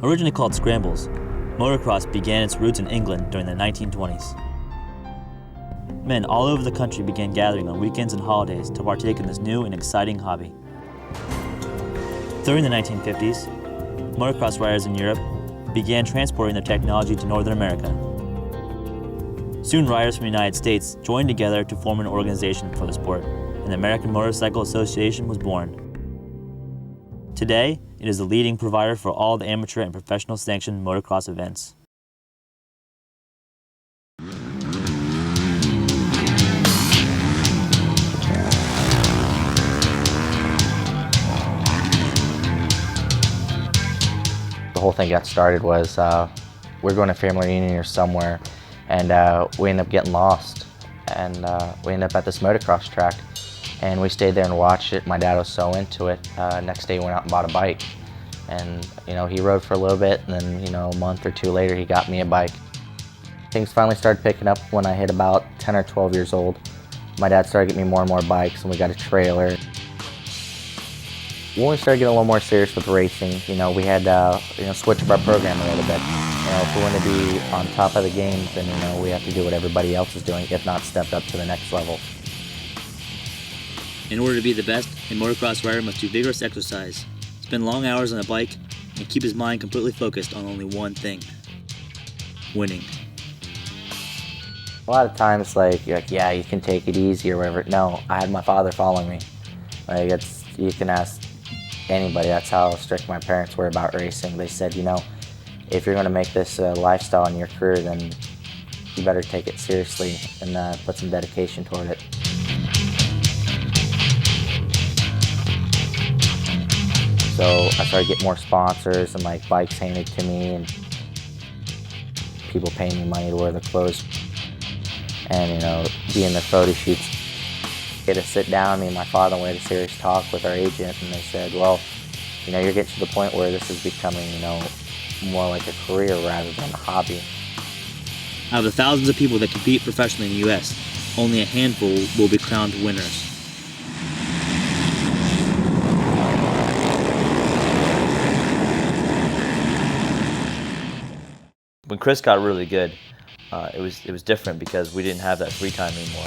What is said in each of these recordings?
Originally called scrambles, motocross began its roots in England during the 1920s. Men all over the country began gathering on weekends and holidays to partake in this new and exciting hobby. During the 1950s, motocross riders in Europe began transporting their technology to Northern America. Soon riders from the United States joined together to form an organization for the sport, and the American Motorcycle Association was born. Today, it is the leading provider for all the amateur and professional sanctioned motocross events. The whole thing got started was we were going to family reunion or somewhere, and we ended up getting lost, and we ended up at this motocross track, and we stayed there and watched it. My dad was so into it. Next day he went out and bought a bike, and he rode for a little bit, and then a month or two later he got me a bike. Things finally started picking up when I hit about 10 or 12 years old. My dad started getting me more and more bikes, and we got a trailer. When we started getting a little more serious with racing, we had switch up our program a little bit. If we want to be on top of the game, then we have to do what everybody else is doing, if not stepped up to the next level. In order to be the best, a motocross rider must do vigorous exercise, spend long hours on a bike, and keep his mind completely focused on only one thing: winning. A lot of times, you're like, yeah, you can take it easy or whatever. No, I had my father following me. You can ask anybody. That's how strict my parents were about racing. They said, if you're going to make this a lifestyle in your career, then you better take it seriously and put some dedication toward it. So I started getting more sponsors and bikes handed to me and people paying me money to wear the clothes. And being the photo shoots, get to sit down, me and my father, and we had a serious talk with our agent, and they said, well, you're getting to the point where this is becoming, more like a career rather than a hobby. Out of the thousands of people that compete professionally in the U.S., only a handful will be crowned winners. When Chris got really good, it was different because we didn't have that free time anymore.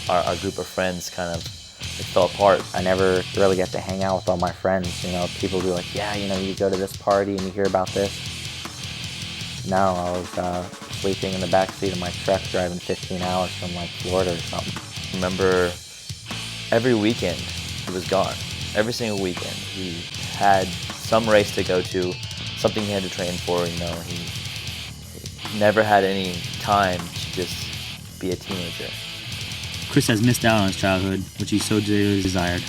Our group of friends kind of fell apart. I never really got to hang out with all my friends. People would be like, yeah, you go to this party and you hear about this. No, I was sleeping in the back seat of my truck driving 15 hours from Florida or something. I remember every weekend he was gone. Every single weekend he had some race to go to, something he had to train for. He never had any time to just be a teenager. Chris has missed out on his childhood, which he so dearly desired.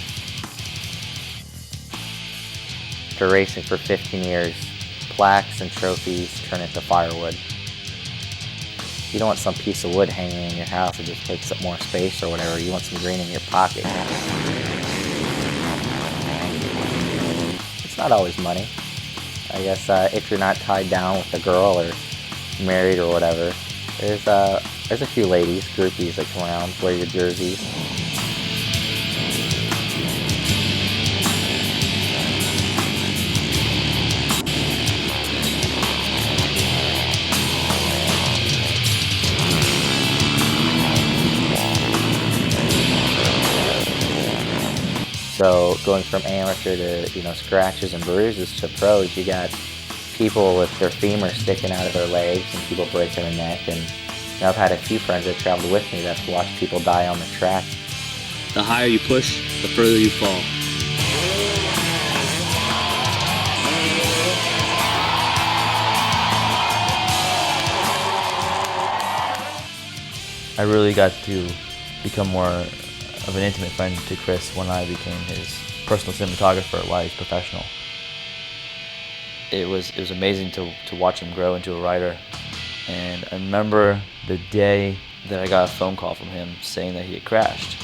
After racing for 15 years, plaques and trophies turn into firewood. You don't want some piece of wood hanging in your house that just takes up more space or whatever. You want some green in your pocket. It's not always money. I guess if you're not tied down with a girl or married or whatever, there's a few ladies, groupies that come around, wear your jerseys. So going from amateur to scratches and bruises to pros, you got people with their femur sticking out of their legs and people breaking their neck. And I've had a few friends that traveled with me that's watched people die on the track. The higher you push, the further you fall. I really got to become more of an intimate friend to Chris when I became his personal cinematographer while he's professional. It was amazing to watch him grow into a rider. And I remember the day that I got a phone call from him saying that he had crashed.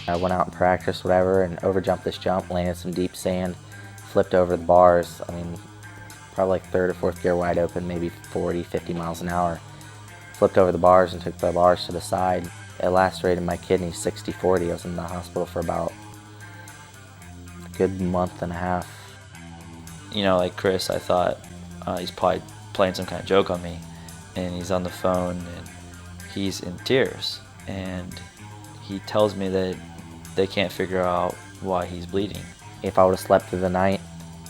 I went out and practiced whatever and overjumped this jump, landed some deep sand, flipped over the bars. Probably third or fourth gear wide open, maybe 40, 50 miles an hour. Flipped over the bars and took the bars to the side. It lacerated my kidney 60-40. I was in the hospital for about a good month and a half. Like Chris, I thought he's probably playing some kind of joke on me, and he's on the phone and he's in tears, and he tells me that they can't figure out why he's bleeding. If I would have slept through the night,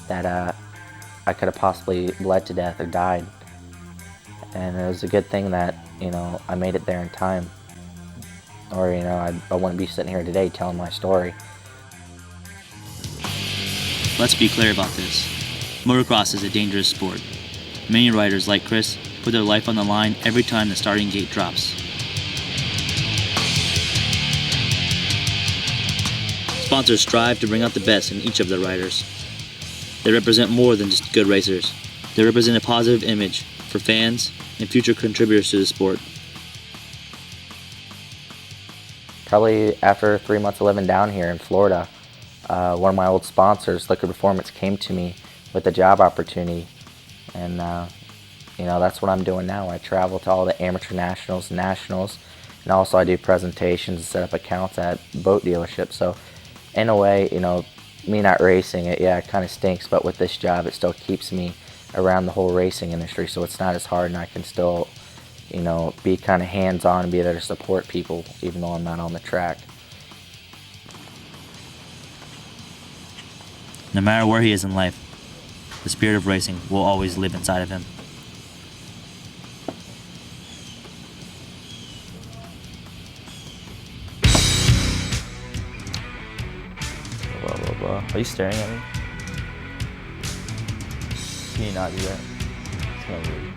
that I could have possibly bled to death or died. And it was a good thing that, you know, I made it there in time. Or, you know, I wouldn't be sitting here today telling my story. Let's be clear about this. Motocross is a dangerous sport. Many riders like Chris put their life on the line every time the starting gate drops. Sponsors strive to bring out the best in each of their riders. They represent more than just good racers. They represent a positive image for fans and future contributors to the sport. Probably after 3 months of living down here in Florida, one of my old sponsors, Liquid Performance, came to me with a job opportunity. And, you know, that's what I'm doing now. I travel to all the amateur nationals, and also I do presentations and set up accounts at boat dealerships. So, in a way, you know, me not racing it, yeah, it kind of stinks, but with this job, it still keeps me around the whole racing industry, so it's not as hard, and I can still, you know, be kind of hands-on and be there to support people, even though I'm not on the track. No matter where he is in life, the spirit of racing will always live inside of him. Blah, blah, blah. Are you staring at me? Can you not do that? It's kind of weird.